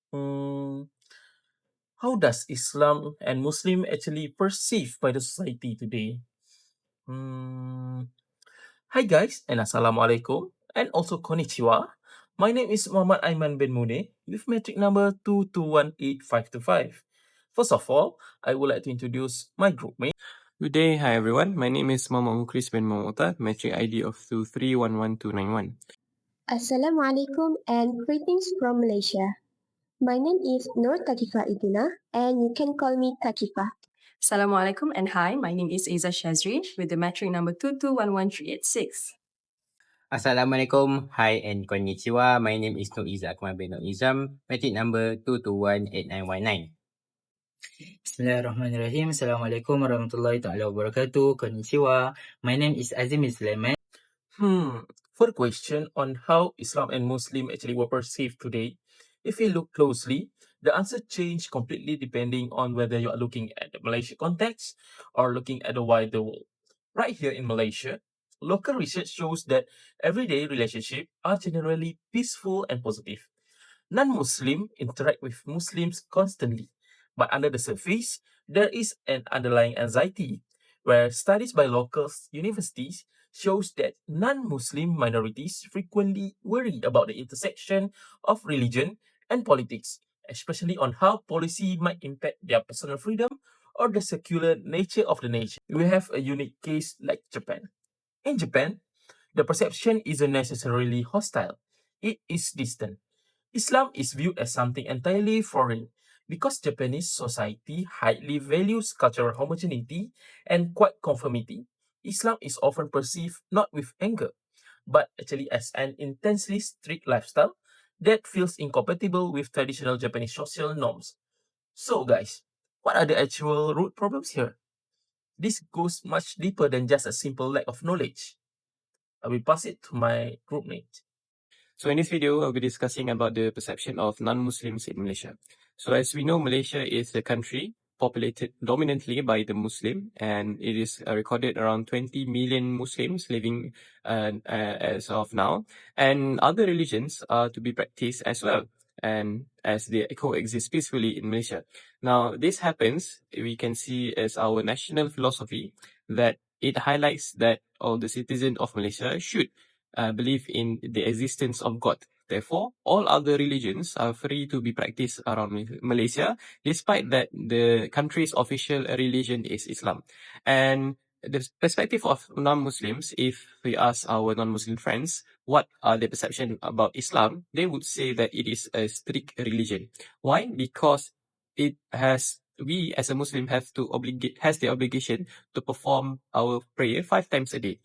Hmm, how does Islam and Muslim actually perceived by the society today? Hmm, Hi guys, and assalamualaikum, and also konnichiwa. My name is Muhammad Aiman bin Mude with metric number 2218525. First of all, I would like to introduce my group mate. Good day, hi everyone. My name is Muhammad Mukris bin Mamota, metric ID of 2311291. Assalamualaikum and greetings from Malaysia. My name is Nur Takifa Idina and you can call me Takifa. Assalamualaikum and hi, my name is Aiza Shazri with the metric number 2211386. Assalamualaikum, hi and konnichiwa. My name is Noiza Akmal bin Noizam, metric number 2218919. Bismillahirrahmanirrahim. Assalamualaikum warahmatullahi ta'ala wabarakatuh. Konnichiwa. My name is Azim Sulaiman. For the question on how Islam and Muslim actually were perceived today, if you look closely, the answer changed completely depending on whether you are looking at the Malaysia context or looking at the wider world. Right here in Malaysia, local research shows that everyday relationships are generally peaceful and positive. Non-Muslim interact with Muslims constantly, but under the surface, there is an underlying anxiety, where studies by local universities shows that non-Muslim minorities frequently worry about the intersection of religion and politics, especially on how policy might impact their personal freedom or the secular nature of the nation. We have a unique case like Japan. In Japan, the perception isn't necessarily hostile, it is distant. Islam is viewed as something entirely foreign because Japanese society highly values cultural homogeneity and quiet conformity. Islam is often perceived not with anger, but actually as an intensely strict lifestyle that feels incompatible with traditional Japanese social norms. So, guys, what are the actual root problems here? This goes much deeper than just a simple lack of knowledge. I will pass it to my groupmate. So in this video, I'll be discussing about the perception of non-Muslims in Malaysia. So as we know, Malaysia is a country populated dominantly by the Muslim, and it is recorded around 20 million Muslims living as of now. And other religions are to be practiced as well, and as they coexist peacefully in Malaysia. Now, this happens, we can see as our national philosophy that it highlights that all the citizens of Malaysia should believe in the existence of God. Therefore, all other religions are free to be practiced around Malaysia, despite that the country's official religion is Islam. And the perspective of non-Muslims, if we ask our non-Muslim friends what are their perception about Islam, they would say that it is a strict religion. Why? Because we as a Muslim has the obligation to perform our prayer 5 times a day.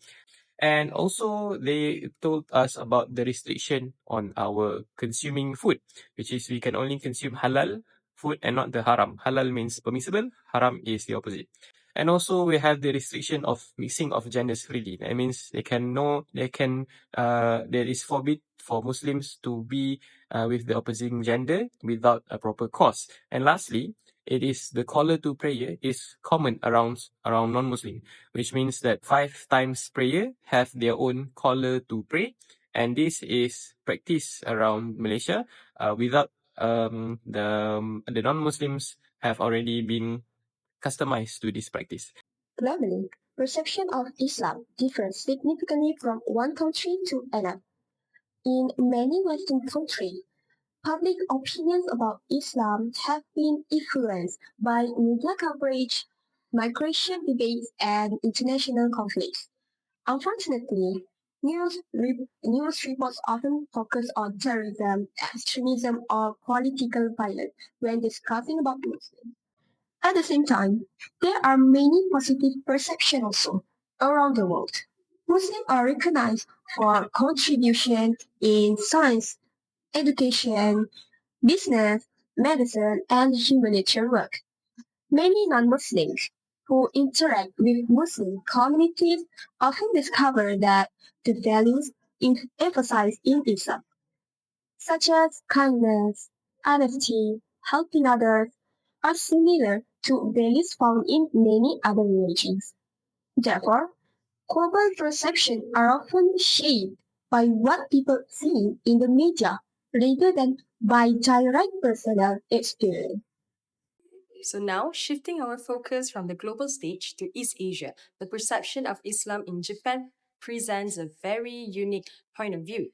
And also, they told us about the restriction on our consuming food, which is we can only consume halal food and not the haram. Halal means permissible, haram is the opposite. And also, we have the restriction of mixing of genders freely. That means there is forbid for Muslims to be with the opposing gender without a proper cause. And lastly, it is the caller to prayer is common around non-Muslim, which means that 5 times prayer have their own caller to pray, and this is practiced around Malaysia without the non-Muslims have already been customized to this practice. Globally, perception of Islam differs significantly from one country to another. In many Western countries, public opinions about Islam have been influenced by media coverage, migration debates, and international conflicts. Unfortunately, news reports often focus on terrorism, extremism, or political violence when discussing about Muslims. At the same time, there are many positive perceptions also around the world. Muslims are recognized for contribution in science, education, business, medicine, and humanitarian work. Many non-Muslims who interact with Muslim communities often discover that the values emphasized in Islam, such as kindness, honesty, helping others, are similar to values found in many other religions. Therefore, global perceptions are often shaped by what people see in the media rather than by direct personal experience. So now, shifting our focus from the global stage to East Asia, the perception of Islam in Japan presents a very unique point of view.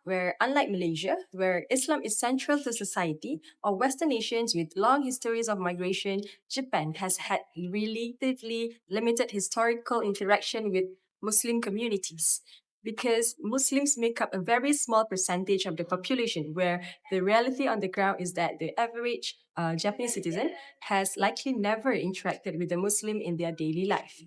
Where, unlike Malaysia, where Islam is central to society, or Western nations with long histories of migration, Japan has had relatively limited historical interaction with Muslim communities. Because Muslims make up a very small percentage of the population, where the reality on the ground is that the average Japanese citizen has likely never interacted with a Muslim in their daily life.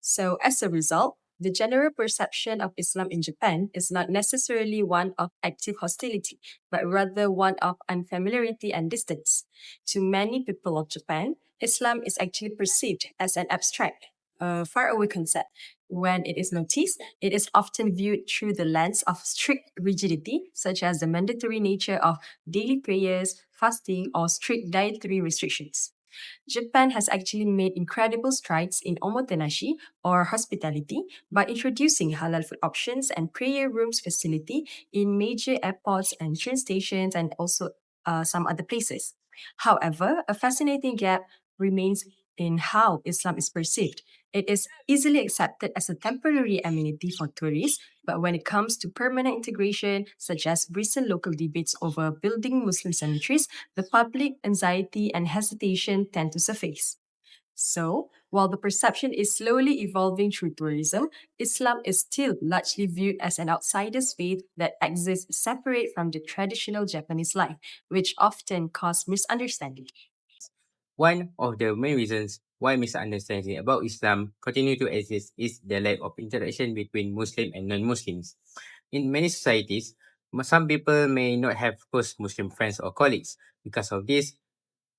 So, as a result, the general perception of Islam in Japan is not necessarily one of active hostility, but rather one of unfamiliarity and distance. To many people of Japan, Islam is actually perceived as an abstract, faraway concept. When it is noticed, it is often viewed through the lens of strict rigidity, such as the mandatory nature of daily prayers, fasting, or strict dietary restrictions. Japan has actually made incredible strides in omotenashi or hospitality by introducing halal food options and prayer rooms facility in major airports and train stations and also some other places. However, a fascinating gap remains in how Islam is perceived. It is easily accepted as a temporary amenity for tourists, but when it comes to permanent integration, such as recent local debates over building Muslim cemeteries, the public anxiety and hesitation tend to surface. So, while the perception is slowly evolving through tourism, Islam is still largely viewed as an outsider's faith that exists separate from the traditional Japanese life, which often cause misunderstanding. One of the main reasons why misunderstanding about Islam continue to exist is the lack of interaction between Muslim and non-Muslims. In many societies, some people may not have close Muslim friends or colleagues. Because of this,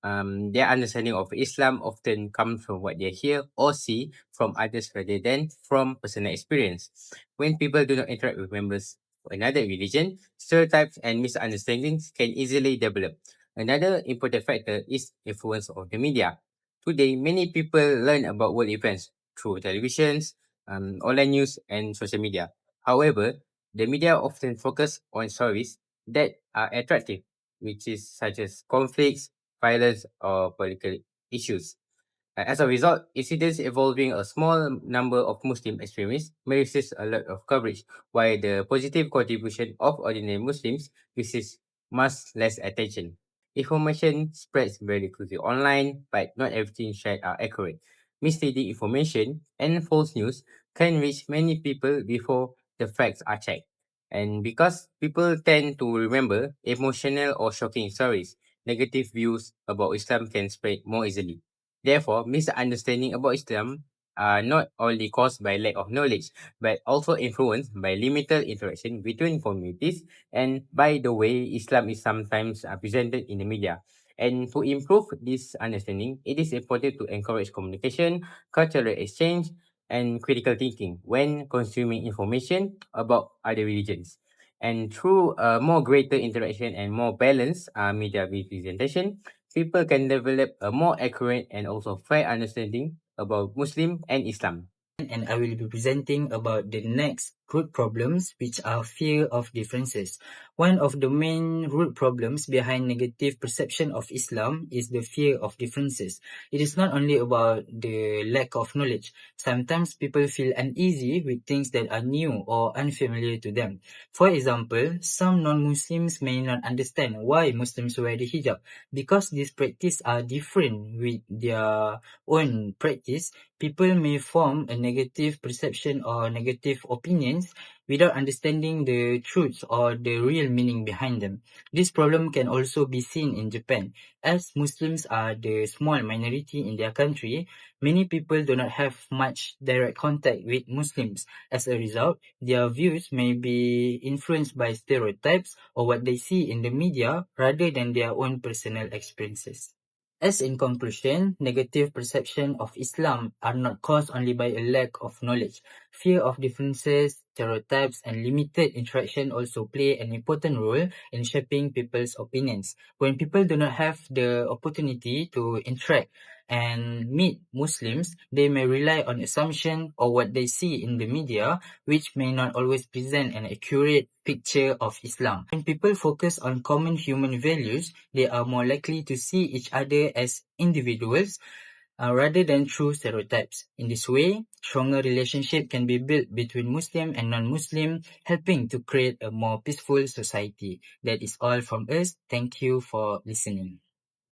their understanding of Islam often comes from what they hear or see from others rather than from personal experience. When people do not interact with members of another religion, stereotypes and misunderstandings can easily develop. Another important factor is influence of the media. Today, many people learn about world events through televisions, online news, and social media. However, the media often focus on stories that are attractive, which is such as conflicts, violence, or political issues. As a result, incidents involving a small number of Muslim extremists may receive a lot of coverage, while the positive contribution of ordinary Muslims receives much less attention. Information spreads very quickly online, but not everything shared are accurate. Misleading information and false news can reach many people before the facts are checked. And because people tend to remember emotional or shocking stories, negative views about Islam can spread more easily. Therefore, misunderstanding about Islam are not only caused by lack of knowledge, but also influenced by limited interaction between communities and by the way Islam is sometimes presented in the media. And to improve this understanding, it is important to encourage communication, cultural exchange, and critical thinking when consuming information about other religions. And through more greater interaction and more balanced media representation, people can develop a more accurate and also fair understanding about Muslim and Islam. And I will be presenting about the next root problems, which are fear of differences. One of the main root problems behind negative perception of Islam is the fear of differences. It is not only about the lack of knowledge. Sometimes people feel uneasy with things that are new or unfamiliar to them. For example, some non-Muslims may not understand why Muslims wear the hijab because these practices are different with their own practice. People may form a negative perception or negative opinions without understanding the truth or the real meaning behind them. This problem can also be seen in Japan. As Muslims are the small minority in their country, many people do not have much direct contact with Muslims. As a result, their views may be influenced by stereotypes or what they see in the media rather than their own personal experiences. As in conclusion, negative perception of Islam are not caused only by a lack of knowledge. Fear of differences, stereotypes, and limited interaction also play an important role in shaping people's opinions. When people do not have the opportunity to interact and meet Muslims, they may rely on assumption or what they see in the media, which may not always present an accurate picture of Islam. When people focus on common human values, they are more likely to see each other as individuals rather than through stereotypes. In this way, stronger relationship can be built between Muslim and non-Muslim, helping to create a more peaceful society. That is all from us. Thank you for listening.